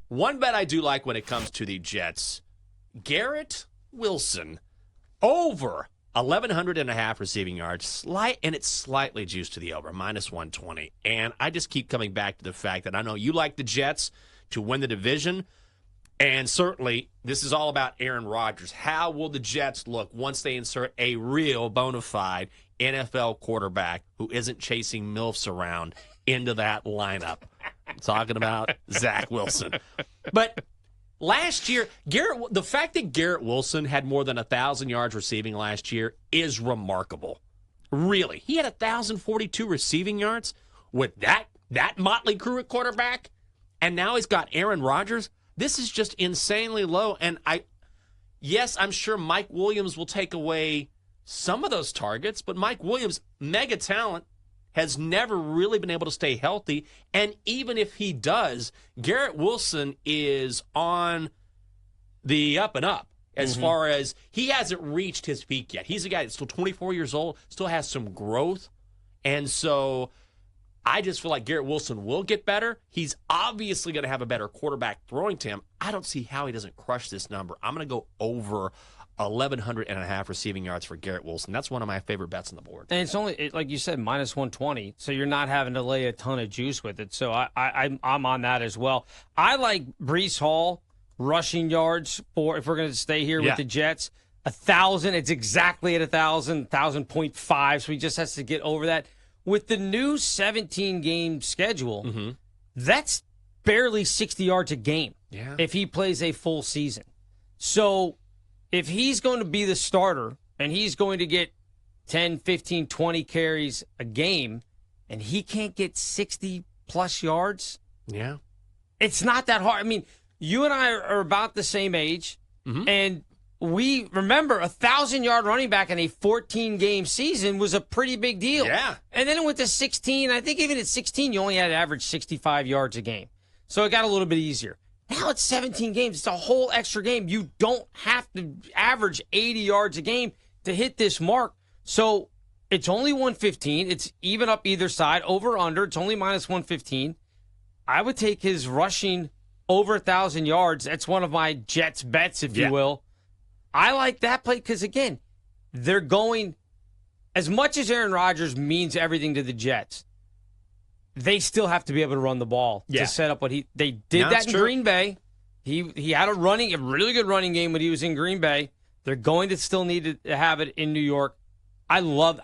One bet I do like when it comes to the Jets, Garrett Wilson over 1,100.5 receiving yards, and it's slightly juiced to the over, minus 120. And I just keep coming back to the fact that I know you like the Jets to win the division, and certainly this is all about Aaron Rodgers. How will the Jets look once they insert a real bona fide NFL quarterback who isn't chasing MILFs around into that lineup? I'm talking about Zach Wilson. But last year, the fact that Garrett Wilson had more than 1,000 yards receiving last year is remarkable. Really. He had 1,042 receiving yards with that motley crew at quarterback, and now he's got Aaron Rodgers. This is just insanely low, and I'm sure Mike Williams will take away some of those targets, but Mike Williams, mega talent, has never really been able to stay healthy. And even if he does, Garrett Wilson is on the up and up as far as he hasn't reached his peak yet. He's a guy that's still 24 years old, still has some growth. And so I just feel like Garrett Wilson will get better. He's obviously going to have a better quarterback throwing to him. I don't see how he doesn't crush this number. I'm going to go over 1,100.5 receiving yards for Garrett Wilson. That's one of my favorite bets on the board. And it's only, like you said, minus 120, so you're not having to lay a ton of juice with it. So I'm on that as well. I like Breece Hall rushing yards for, if we're going to stay here with the Jets, 1,000. It's exactly at 1,000, 1,000.5, so he just has to get over that. With the new 17-game schedule, that's barely 60 yards a game if he plays a full season. So if he's going to be the starter and he's going to get 10, 15, 20 carries a game and he can't get 60-plus yards, it's not that hard. I mean, you and I are about the same age, and we remember a 1,000-yard running back in a 14-game season was a pretty big deal. Yeah. And then it went to 16. I think even at 16, you only had to average 65 yards a game. So it got a little bit easier. Now it's 17 games. It's a whole extra game. You don't have to average 80 yards a game to hit this mark. So it's only 115. It's even up either side. Over, under. It's only minus 115. I would take his rushing over 1,000 yards. That's one of my Jets bets, if you will. I like that play because, again, they're going, as much as Aaron Rodgers means everything to the Jets, they still have to be able to run the ball to set up what they did that in Green Bay. He had a really good running game when he was in Green Bay. They're going to still need to have it in New York. I love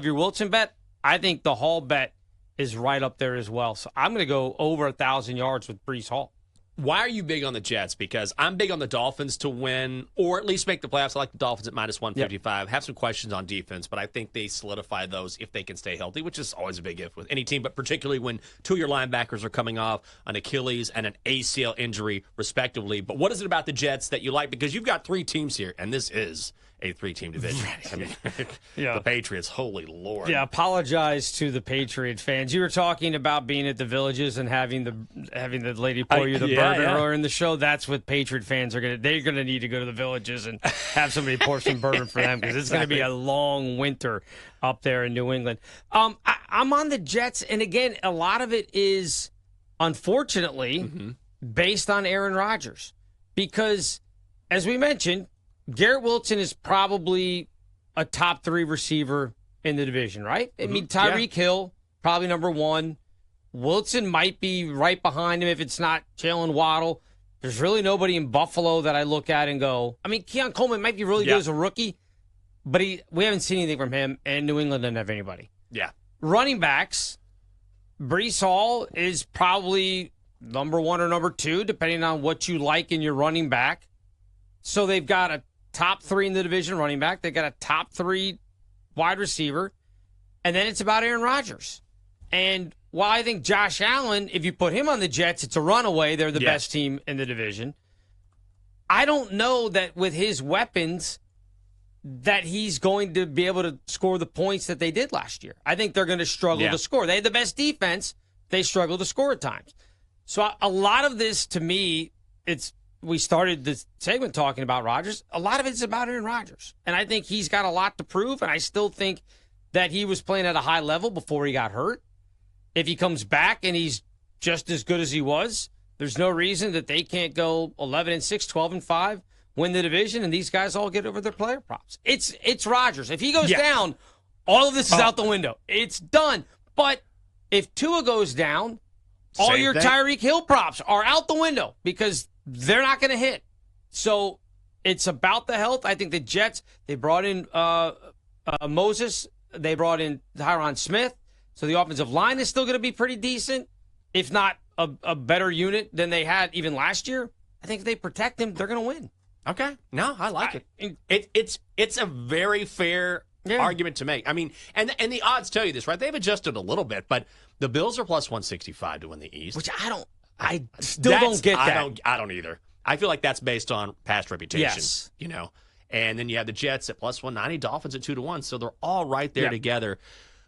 your Wilson bet. I think the Hall bet is right up there as well. So I'm going to go over 1,000 yards with Breece Hall. Why are you big on the Jets? Because I'm big on the Dolphins to win or at least make the playoffs. I like the Dolphins at minus 155. Have some questions on defense, but I think they solidify those if they can stay healthy, which is always a big if with any team, but particularly when two of your linebackers are coming off an Achilles and an ACL injury, respectively. But what is it about the Jets that you like? Because you've got three teams here, and this is a three-team division. I mean, the Patriots, holy Lord. Yeah, apologize to the Patriot fans. You were talking about being at the Villages and having the lady pour you the bourbon earlier in the show. That's what Patriot fans are going to – they're going to need to go to the Villages and have somebody pour some bourbon for them because it's going to be a long winter up there in New England. I'm on the Jets, and again, a lot of it is, unfortunately, based on Aaron Rodgers because, as we mentioned, Garrett Wilson is probably a top 3 receiver in the division, right? I mean, Tyreek Hill, probably number 1. Wilson might be right behind him if it's not Jalen Waddle. There's really nobody in Buffalo that I look at and go, I mean, Keon Coleman might be really good as a rookie, but we haven't seen anything from him, and New England doesn't have anybody. Yeah. Running backs, Breece Hall is probably number 1 or number 2, depending on what you like in your running back. So they've got a top 3 in the division running back. They got a top 3 wide receiver. And then it's about Aaron Rodgers. And while I think Josh Allen, if you put him on the Jets, it's a runaway. They're the best team in the division. I don't know that with his weapons that he's going to be able to score the points that they did last year. I think they're going to struggle to score. They had the best defense. They struggle to score at times. So a lot of this, to me, we started this segment talking about Rodgers. A lot of it's about Aaron Rodgers. And I think he's got a lot to prove, and I still think that he was playing at a high level before he got hurt. If he comes back and he's just as good as he was, There's no reason that they can't go 11-6, 12-5, win the division, and these guys all get over their player props. It's Rodgers. If he goes down, all of this is out the window. It's done. But if Tua goes down, all your Tyreek Hill props are out the window because they're not going to hit. So it's about the health. I think the Jets, they brought in Moses. They brought in Tyron Smith. So the offensive line is still going to be pretty decent, if not a better unit than they had even last year. I think if they protect him, they're going to win. Okay. No, I like it. It's a very fair argument to make. I mean, and the odds tell you this, right? They've adjusted a little bit, but the Bills are plus 165 to win the East. Which I still don't get that. I don't either. I feel like that's based on past reputation. Yes. You know. And then you have the Jets at plus 190, Dolphins at 2-1. So they're all right there together.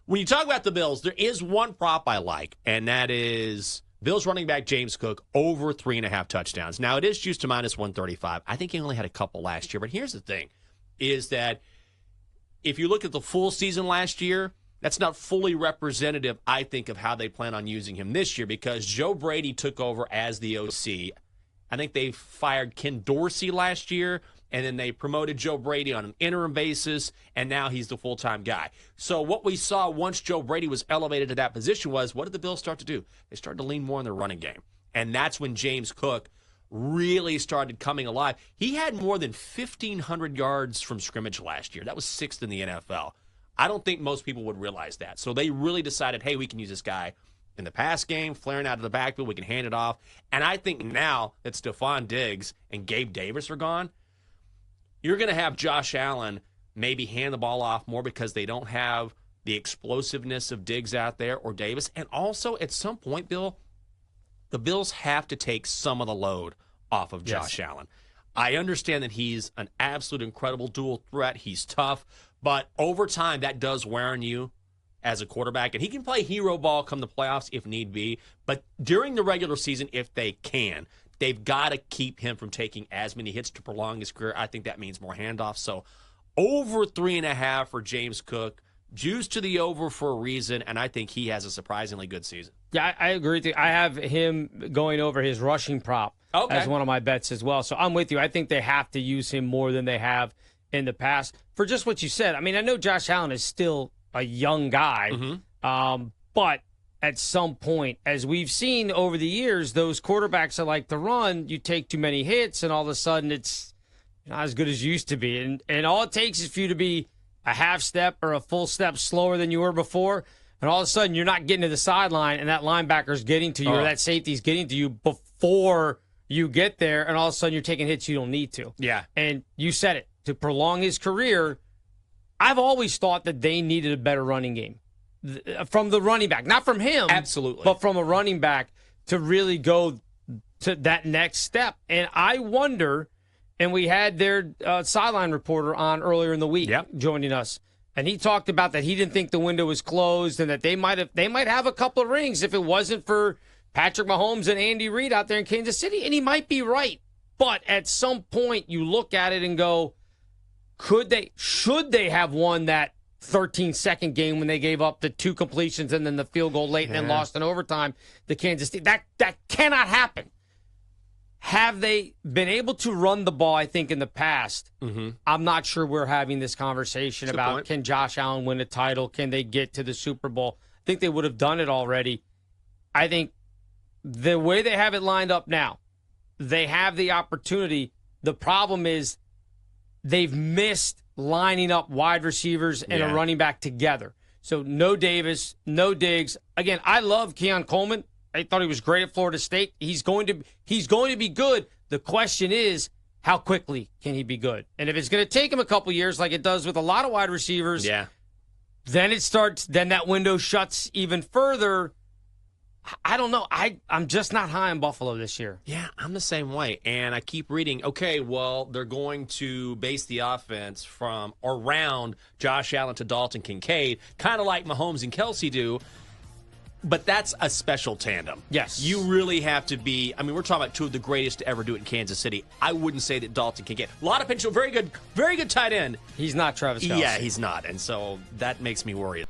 When you talk about the Bills, there is one prop I like, and that is Bills running back James Cook over 3.5 touchdowns. Now, it is juiced to minus 135. I think he only had a couple last year. But here's the thing, is that if you look at the full season last year, that's not fully representative, I think, of how they plan on using him this year because Joe Brady took over as the OC. I think they fired Ken Dorsey last year, and then they promoted Joe Brady on an interim basis, and now he's the full-time guy. So what we saw once Joe Brady was elevated to that position was, what did the Bills start to do? They started to lean more on their running game. And that's when James Cook really started coming alive. He had more than 1,500 yards from scrimmage last year. That was 6th in the NFL. I don't think most people would realize that. So they really decided, hey, we can use this guy in the pass game, flaring out of the backfield, we can hand it off. And I think now that Stephon Diggs and Gabe Davis are gone, you're going to have Josh Allen maybe hand the ball off more because they don't have the explosiveness of Diggs out there or Davis. And also, at some point, Bill, the Bills have to take some of the load off of Josh Allen. I understand that he's an absolute incredible dual threat. He's tough. But over time, that does wear on you as a quarterback. And he can play hero ball come the playoffs if need be. But during the regular season, if they can, they've got to keep him from taking as many hits to prolong his career. I think that means more handoffs. So over 3.5 for James Cook. Juice to the over for a reason, and I think he has a surprisingly good season. Yeah, I agree with you. I have him going over his rushing prop as one of my bets as well. So I'm with you. I think they have to use him more than they have in the past for just what you said. I mean, I know Josh Allen is still a young guy, but at some point, as we've seen over the years, those quarterbacks that like to run, you take too many hits, and all of a sudden it's not as good as you used to be. And all it takes is for you to be a half step or a full step slower than you were before, and all of a sudden you're not getting to the sideline, and that linebacker's getting to you or that safety's getting to you before you get there, and all of a sudden you're taking hits you don't need to. Yeah. And you said it. To prolong his career, I've always thought that they needed a better running game from the running back. Not from him. Absolutely. But from a running back to really go to that next step. And I wonder, and we had their sideline reporter on earlier in the week joining us, and he talked about that he didn't think the window was closed and that they might have a couple of rings if it wasn't for Patrick Mahomes and Andy Reid out there in Kansas City. And he might be right. But at some point you look at it and go, should they have won that 13-second game when they gave up the 2 completions and then the field goal late and then lost in overtime to Kansas City? That cannot happen. Have they been able to run the ball, I think, in the past? I'm not sure we're having this conversation about can Josh Allen win a title? Can they get to the Super Bowl? I think they would have done it already. I think the way they have it lined up now, they have the opportunity. The problem is they've missed lining up wide receivers and a running back together. So no Davis, no Diggs. Again, I love Keon Coleman. I thought he was great at Florida State. He's going to be good. The question is, how quickly can he be good? And if it's going to take him a couple years, like it does with a lot of wide receivers, then that window shuts even further. I don't know. I'm just not high on Buffalo this year. Yeah, I'm the same way. And I keep reading, okay, well, they're going to base the offense from around Josh Allen to Dalton Kincaid, kind of like Mahomes and Kelsey do. But that's a special tandem. Yes. You really have to be, I mean, we're talking about 2 of the greatest to ever do it in Kansas City. I wouldn't say that Dalton Kincaid. A lot of potential, very good tight end. He's not Travis Kelce. Yeah, he's not. And so that makes me worried.